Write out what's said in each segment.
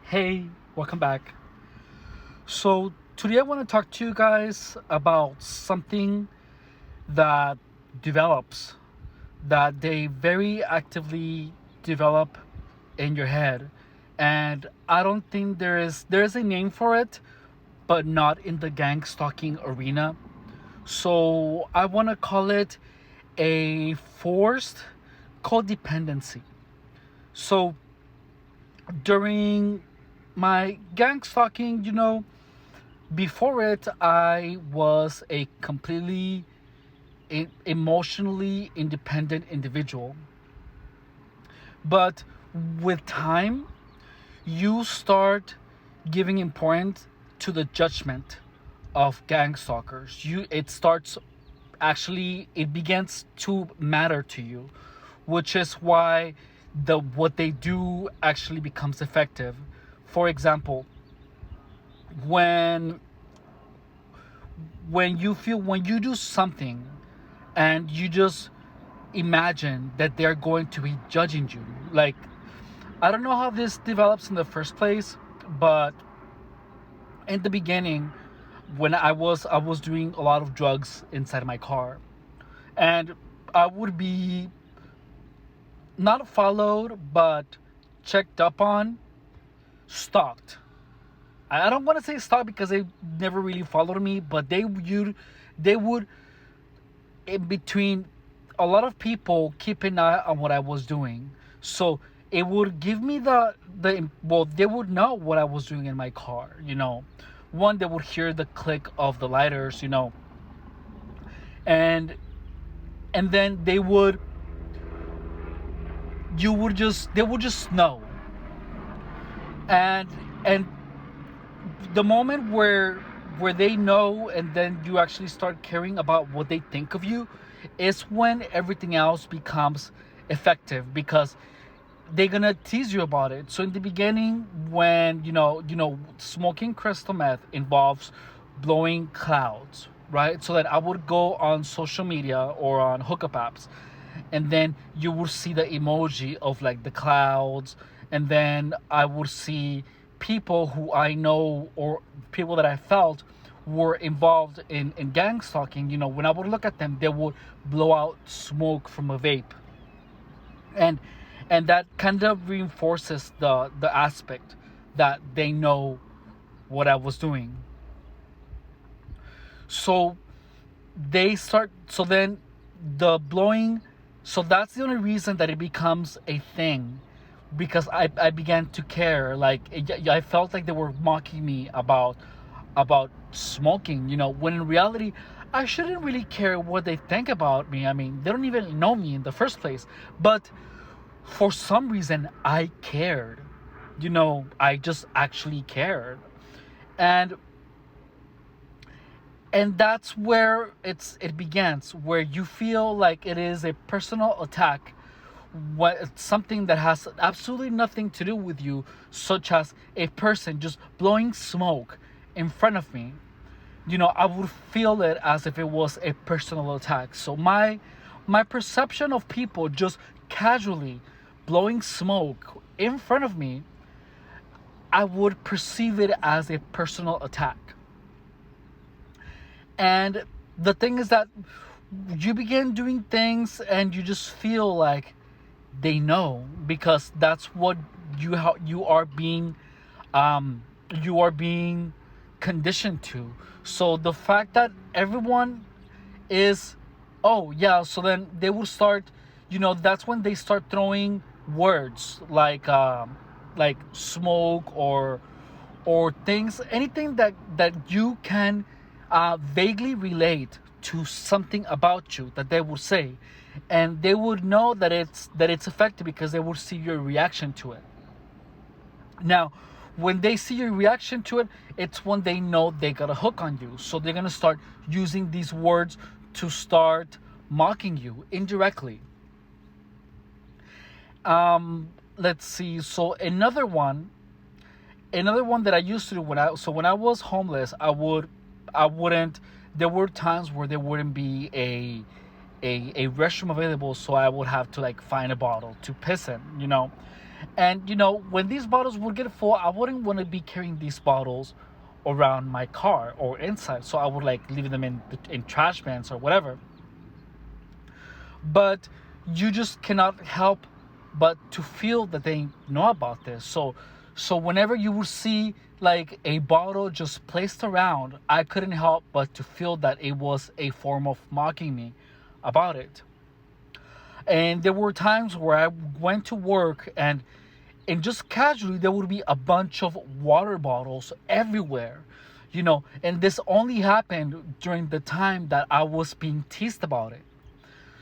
Hey, welcome back. So, today I want to talk to you guys about something that develops, that they very actively develop in your head. And I don't think there is a name for it, but not in the gang stalking arena. So, I want to call it a forced codependency. So, during my gang stalking, before it, I was a completely emotionally independent individual. But with time, you start giving importance to the judgment of gang stalkers. It starts actually it begins to matter to you, which is why the what they do actually becomes effective. For example, when when you do something and you just imagine that they're going to be judging you, like, I don't know how this develops in the first place, but in the beginning, when I was doing a lot of drugs inside my car, and I would be not followed but checked up on, stalked. I don't want to say stalked because they never really followed me, but they would in between a lot of people keep an eye on what I was doing. So it would give me they would know what I was doing in my car. One, they would hear the click of the lighters, and then they would just know. And the moment where they know, and then you actually start caring about what they think of you, is when everything else becomes effective, because they're gonna tease you about it. So in the beginning, when smoking crystal meth involves blowing clouds, right? So that I would go on social media or on hookup apps, and then you would see the emoji of like the clouds, and then I would see people who I know or people that I felt were involved in gang stalking. When I would look at them, they would blow out smoke from a vape, and that kind of reinforces the aspect that they know what I was doing. So then the blowing, so that's the only reason that it becomes a thing, because I began to care. Like, I felt like they were mocking me about smoking, when in reality I shouldn't really care what they think about me. I mean, they don't even know me in the first place, but for some reason I cared. I just actually cared. and and that's where it begins, where you feel like it is a personal attack, what it's something that has absolutely nothing to do with you, such as a person just blowing smoke in front of me. I would feel it as if it was a personal attack. So my perception of people just casually blowing smoke in front of me, I would perceive it as a personal attack. And the thing is that you begin doing things and you just feel like they know, because that's what you are being um you are being conditioned to. So the fact that everyone is, oh yeah, so then they will start, that's when they start throwing words like smoke, or things, anything that you can vaguely relate to something about you, that they will say, and they would know that it's effective because they will see your reaction to it. Now, when they see your reaction to it, it's when they know they got a hook on you. So they're gonna start using these words to start mocking you indirectly. Let's see. So another one that I used to do when I was homeless, I wouldn't. There were times where there wouldn't be a restroom available, so I would have to like find a bottle to piss in. And when these bottles would get full, I wouldn't want to be carrying these bottles around my car or inside, so I would like leave them in trash cans or whatever. But you just cannot help but to feel that they know about this. So whenever you would see like a bottle just placed around, I couldn't help but to feel that it was a form of mocking me about it. And there were times where I went to work, and just casually there would be a bunch of water bottles everywhere. And this only happened during the time that I was being teased about it.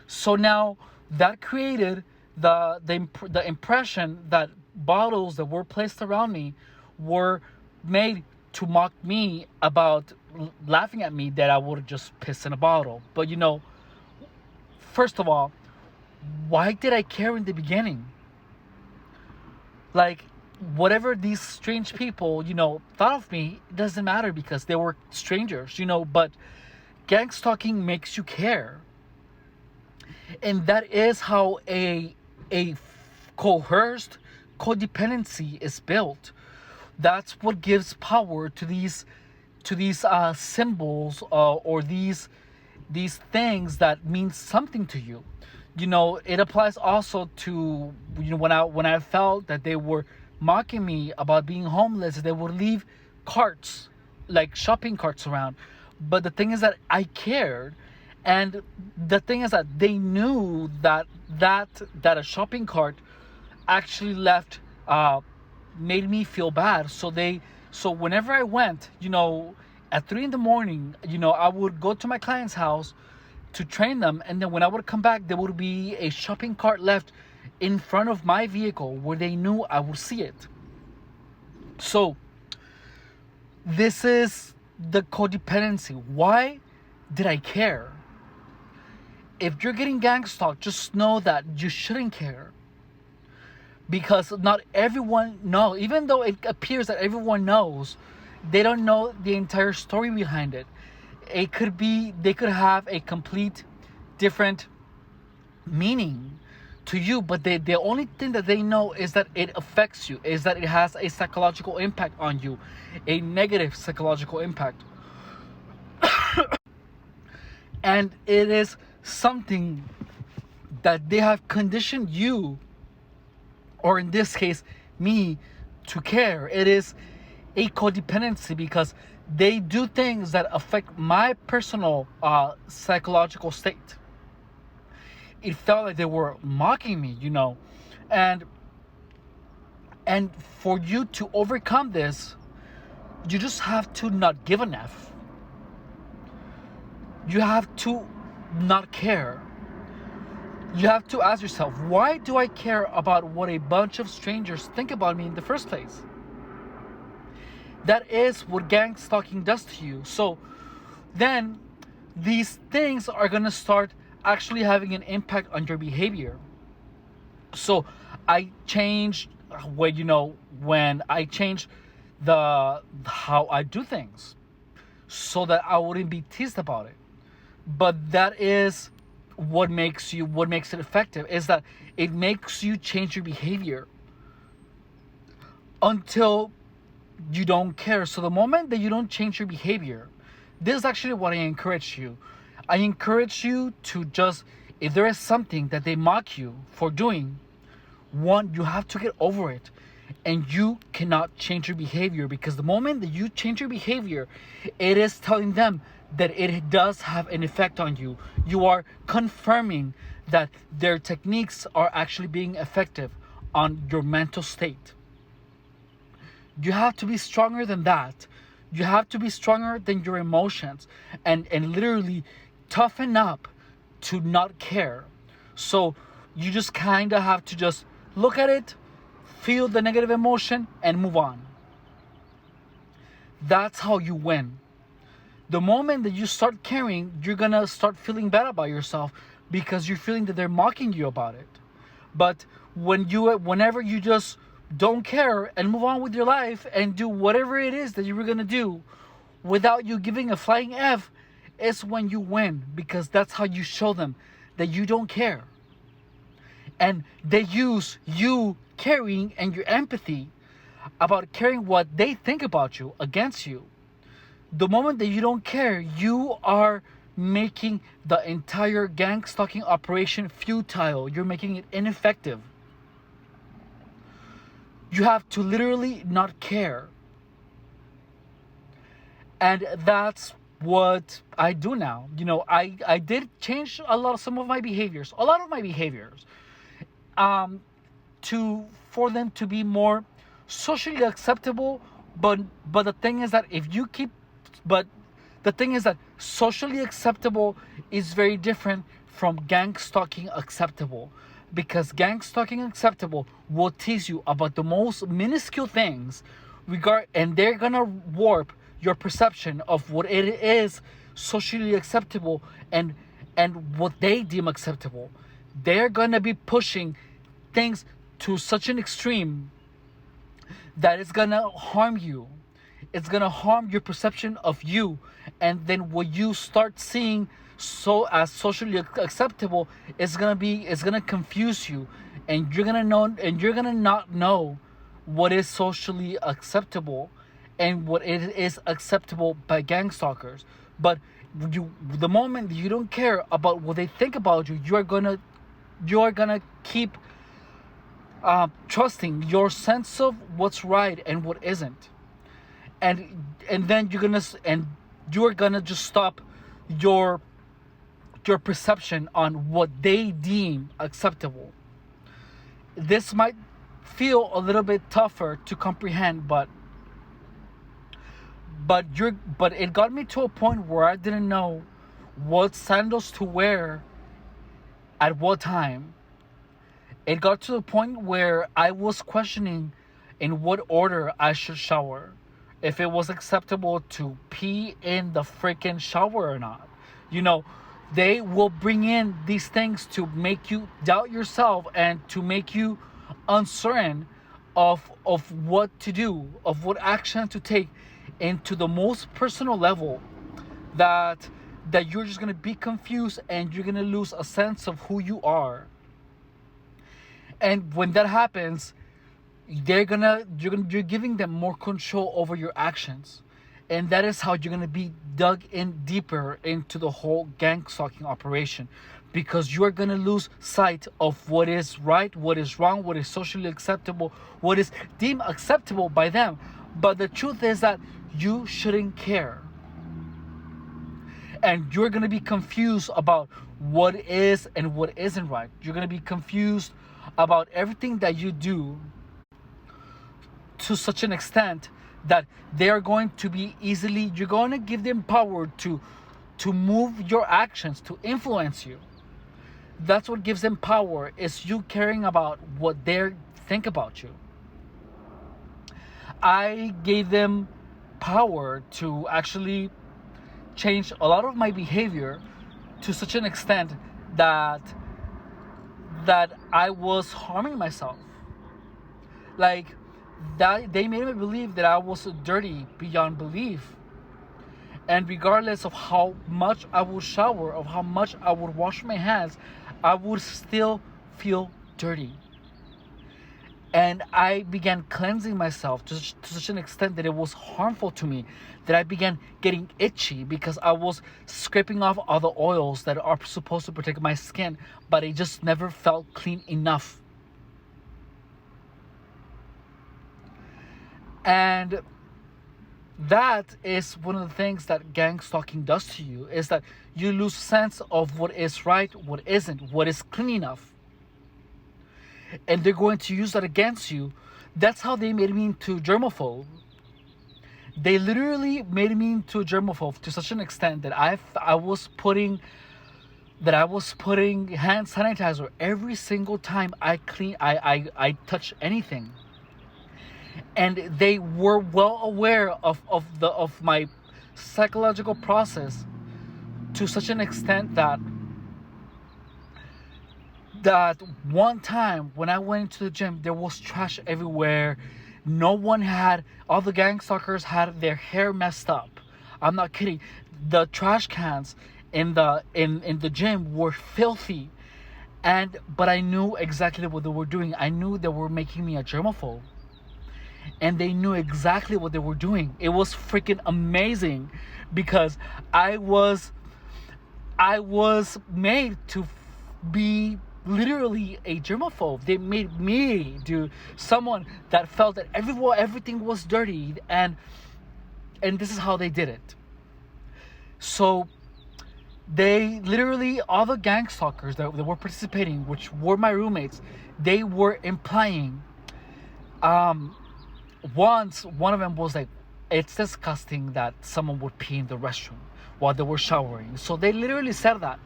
So now that created the impression that bottles that were placed around me were made to mock me about, laughing at me that I would just piss in a bottle. But first of all, why did I care in the beginning? Like, whatever these strange people, thought of me, it doesn't matter because they were strangers, but gangstalking makes you care. And that is how a coerced codependency is built. That's what gives power to these symbols, or these things that mean something to you. It applies also to when I felt that they were mocking me about being homeless. They would leave carts, like shopping carts, around. But the thing is that I cared. And the thing is that they knew that a shopping cart actually made me feel bad. So whenever I went, at 3 a.m, I would go to my client's house to train them, and then when I would come back, there would be a shopping cart left in front of my vehicle where they knew I would see it. So this is the codependency. Why did I care? If you're getting gang stalked, just know that you shouldn't care. Because not everyone knows. Even though it appears that everyone knows, they don't know the entire story behind it. They could have a complete different meaning to you, but the only thing that they know is that it affects you, is that it has a psychological impact on you, a negative psychological impact. And it is something that they have conditioned you, or in this case me, to care. It is a codependency because they do things that affect my personal psychological state. It felt like they were mocking me, and for you to overcome this, you just have to not give an F. You have to not care. You have to ask yourself, why do I care about what a bunch of strangers think about me in the first place? That is what gang stalking does to you. So then these things are going to start actually having an impact on your behavior. So I changed when I changed how I do things so that I wouldn't be teased about it. But that is what makes it effective, is that it makes you change your behavior until you don't care. So the moment that you don't change your behavior, this is actually what I encourage you. I encourage you to just, if there is something that they mock you for doing, one, you have to get over it. And you cannot change your behavior, because the moment that you change your behavior, it is telling them that it does have an effect on you. You are confirming that their techniques are actually being effective on your mental state. You have to be stronger than that. You have to be stronger than your emotions, and literally toughen up to not care. So you just kind of have to just look at it, feel the negative emotion, and move on. That's how you win. The moment that you start caring, you're gonna start feeling bad about yourself because you're feeling that they're mocking you about it. But whenever you just don't care and move on with your life and do whatever it is that you were gonna do without you giving a flying F, is when you win, because that's how you show them that you don't care. And they use you caring and your empathy about caring what they think about you against you. The moment that you don't care, you are making the entire gang stalking operation futile. You're making it ineffective. You have to literally not care. And that's what I do now. I did change some of my behaviors, a lot of my behaviors, for them to be more socially acceptable. But the thing is that socially acceptable is very different from gang stalking acceptable, because gang stalking acceptable will tease you about the most minuscule things, and they're gonna warp your perception of what it is socially acceptable and what they deem acceptable. They're gonna be pushing things to such an extreme that it's gonna harm you. It's gonna harm your perception of you, and then what you start seeing as socially acceptable is gonna confuse you, and you're gonna not know what is socially acceptable and what it is acceptable by gang stalkers. But the moment you don't care about what they think about you, you are gonna keep trusting your sense of what's right and what isn't, and then you're gonna just stop your perception on what they deem acceptable. This might feel a little bit tougher to comprehend, but it got me to a point where I didn't know what sandals to wear at what time. It got to the point where I was questioning in what order I should shower, if it was acceptable to pee in the freaking shower or not. They will bring in these things to make you doubt yourself and to make you uncertain of what to do, of what action to take, into the most personal level, that you're just gonna be confused and you're gonna lose a sense of who you are. And when that happens, you're giving them more control over your actions, and that is how you're gonna be dug in deeper into the whole gang stalking operation, because you are gonna lose sight of what is right, what is wrong, what is socially acceptable, what is deemed acceptable by them. But the truth is that you shouldn't care, and you're gonna be confused about what is and what isn't right. You're gonna be confused about everything that you do, to such an extent that you're going to give them power to move your actions, to influence you. That's what gives them power, is you caring about what they think about you. I gave them power to actually change a lot of my behavior to such an extent that I was harming myself. Like, that they made me believe that I was dirty beyond belief. And regardless of how much I would shower, of how much I would wash my hands, I would still feel dirty. And I began cleansing myself to such an extent that it was harmful to me, that I began getting itchy because I was scraping off all the oils that are supposed to protect my skin, but it just never felt clean enough. And that is one of the things that gang stalking does to you, is that you lose sense of what is right, what isn't, what is clean enough. And they're going to use that against you. That's how they made me into germaphobe. They literally made me into a germaphobe to such an extent that I was putting hand sanitizer every single time I touch anything. And they were well aware of my psychological process, to such an extent that one time when I went into the gym, there was trash everywhere. All the gang stalkers had their hair messed up. I'm not kidding. The trash cans in the gym were filthy, But I knew exactly what they were doing. I knew they were making me a germaphobe, and they knew exactly what they were doing. It was freaking amazing, because I was I was made to be literally a germaphobe. They made me, dude, someone that felt that everything was dirty, and this is how they did it. So they literally, all the gang stalkers that were participating, which were my roommates, they were implying. Once one of them was like, "It's disgusting that someone would pee in the restroom while they were showering." So they literally said that.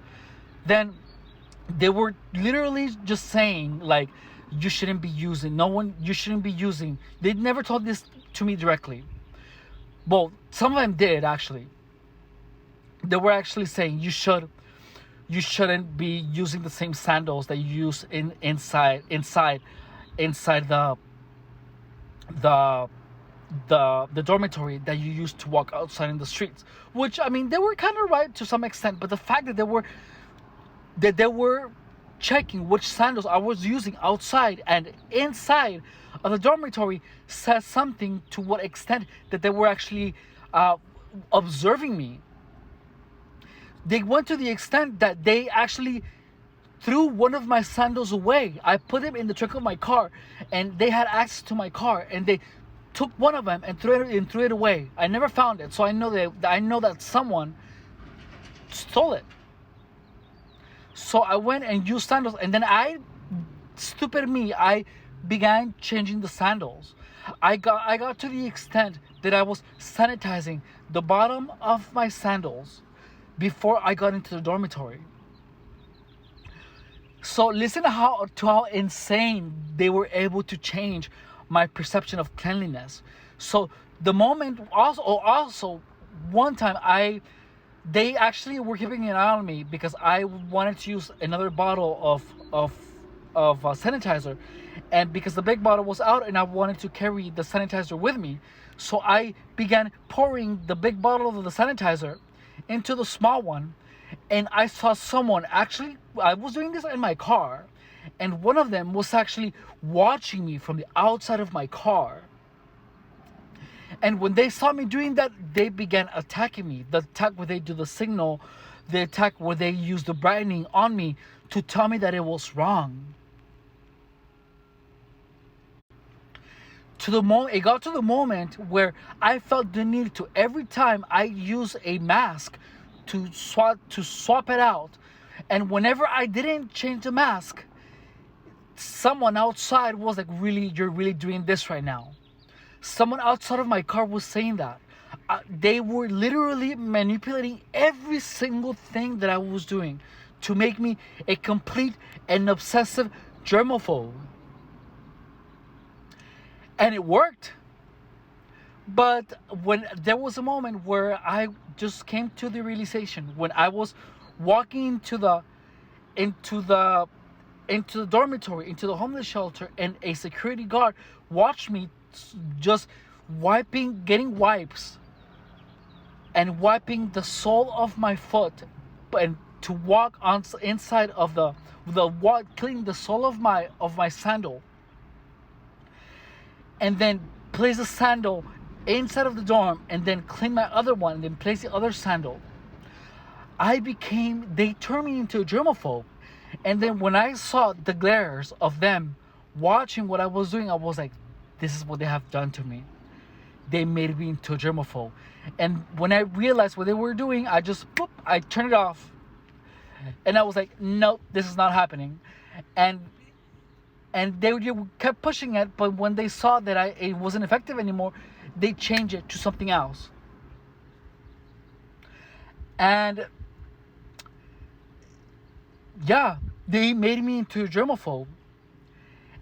Then they were literally just saying like, "You shouldn't be using. No one. You shouldn't be using." They never told this to me directly. Well, some of them did actually. They were actually saying you shouldn't be using the same sandals that you use inside the the dormitory that you used to walk outside in the streets. Which, I mean, they were kind of right to some extent, but the fact that they were checking which sandals I was using outside and inside of the dormitory says something to what extent that they were actually observing me. They went to the extent that they actually threw one of my sandals away. I put them in the trunk of my car, and they had access to my car, and they took one of them and threw it away. I never found it, so I know that someone stole it. So I went and used sandals, and then stupid me, I began changing the sandals. I got to the extent that I was sanitizing the bottom of my sandals before I got into the dormitory. So listen to how insane they were able to change my perception of cleanliness. So the moment also one time they actually were keeping an eye on me because I wanted to use another bottle of sanitizer, and because the big bottle was out and I wanted to carry the sanitizer with me, so I began pouring the big bottle of the sanitizer into the small one. And I saw someone actually, I was doing this in my car, and one of them was actually watching me from the outside of my car. And when they saw me doing that, they began attacking me. The attack where they do the signal, the attack where they use the brightening on me to tell me that it was wrong. It got to the moment where I felt the need to, every time I use a mask, to swap it out. And whenever I didn't change the mask, someone outside was like, "Really, you're really doing this right now?" Someone outside of my car was saying that. They were literally manipulating every single thing that I was doing to make me a complete and obsessive germaphobe. And it worked. But when there was a moment where I just came to the realization, when I was walking into the dormitory, into the homeless shelter, and a security guard watched me just getting wipes and wiping the sole of my foot, and to walk on inside of cleaning the sole of my sandal, and then place the sandal inside of the dorm, and then clean my other one, and then place the other sandal. They turned me into a germaphobe. And then when I saw the glares of them watching what I was doing, I was like, this is what they have done to me. They made me into a germaphobe. And when I realized what they were doing, I turned it off. And I was like, nope, this is not happening. And they kept pushing it, but when they saw that it wasn't effective anymore, they changed it to something else. And yeah, they made me into a germaphobe.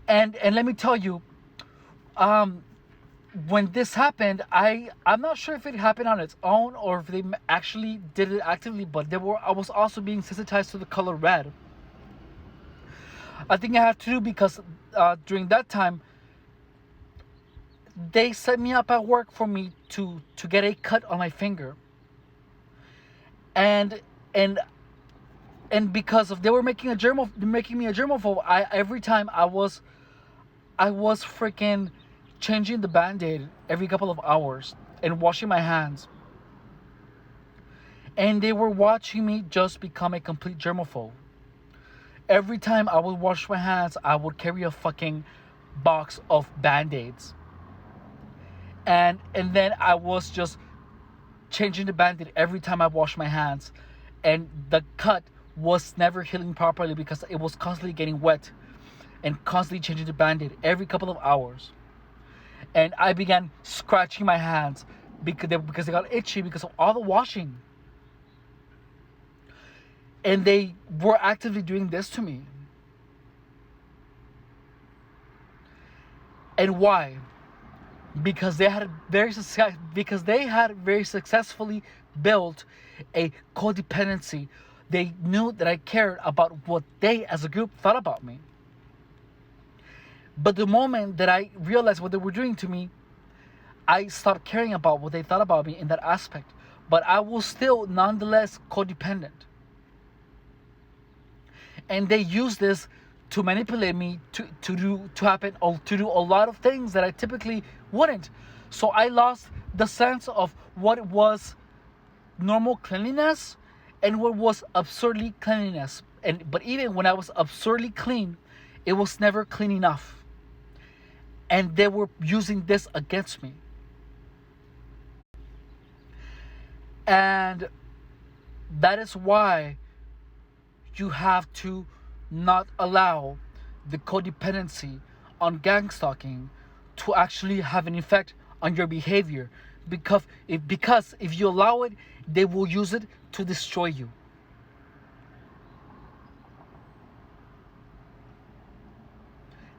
And let me tell you, when this happened, I'm not sure if it happened on its own or if they actually did it actively, but I was also being sensitized to the color red. I think it had to do because during that time, they set me up at work for me to get a cut on my finger. And And because of they were making me a germaphobe, every time I was freaking changing the band-aid every couple of hours and washing my hands. And they were watching me just become a complete germaphobe. Every time I would wash my hands, I would carry a fucking box of band-aids. And then I was just changing the band-aid every time I washed my hands. And the cut was never healing properly because it was constantly getting wet and constantly changing the band-aid every couple of hours. And I began scratching my hands because they got itchy because of all the washing. And they were actively doing this to me. And why? Because they had very successfully built a codependency. They knew that I cared about what they as a group thought about me. But the moment that I realized what they were doing to me, I stopped caring about what they thought about me in that aspect. But I was still nonetheless codependent. And they use this to manipulate me to do a lot of things that I typically wouldn't. So I lost the sense of what was normal cleanliness and what was absurdly cleanliness. But even when I was absurdly clean, it was never clean enough. And they were using this against me. And that is why you have to not allow the codependency on gangstalking to actually have an effect on your behavior. Because if you allow it, they will use it to destroy you.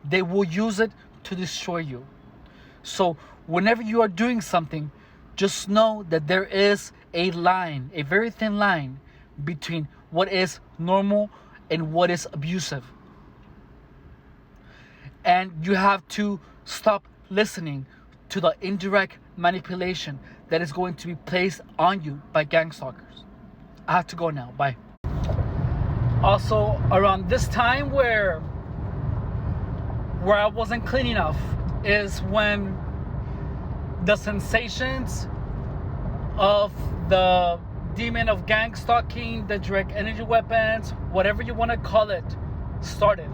They will use it to destroy you. So whenever you are doing something, just know that there is a line, a very thin line, between what is normal and what is abusive. And you have to stop listening to the indirect manipulation that is going to be placed on you by gangstalkers. I have to go now. Bye. Also, around this time where I wasn't clean enough is when the sensations of the demon of gangstalking, the direct energy weapons, whatever you want to call it, started.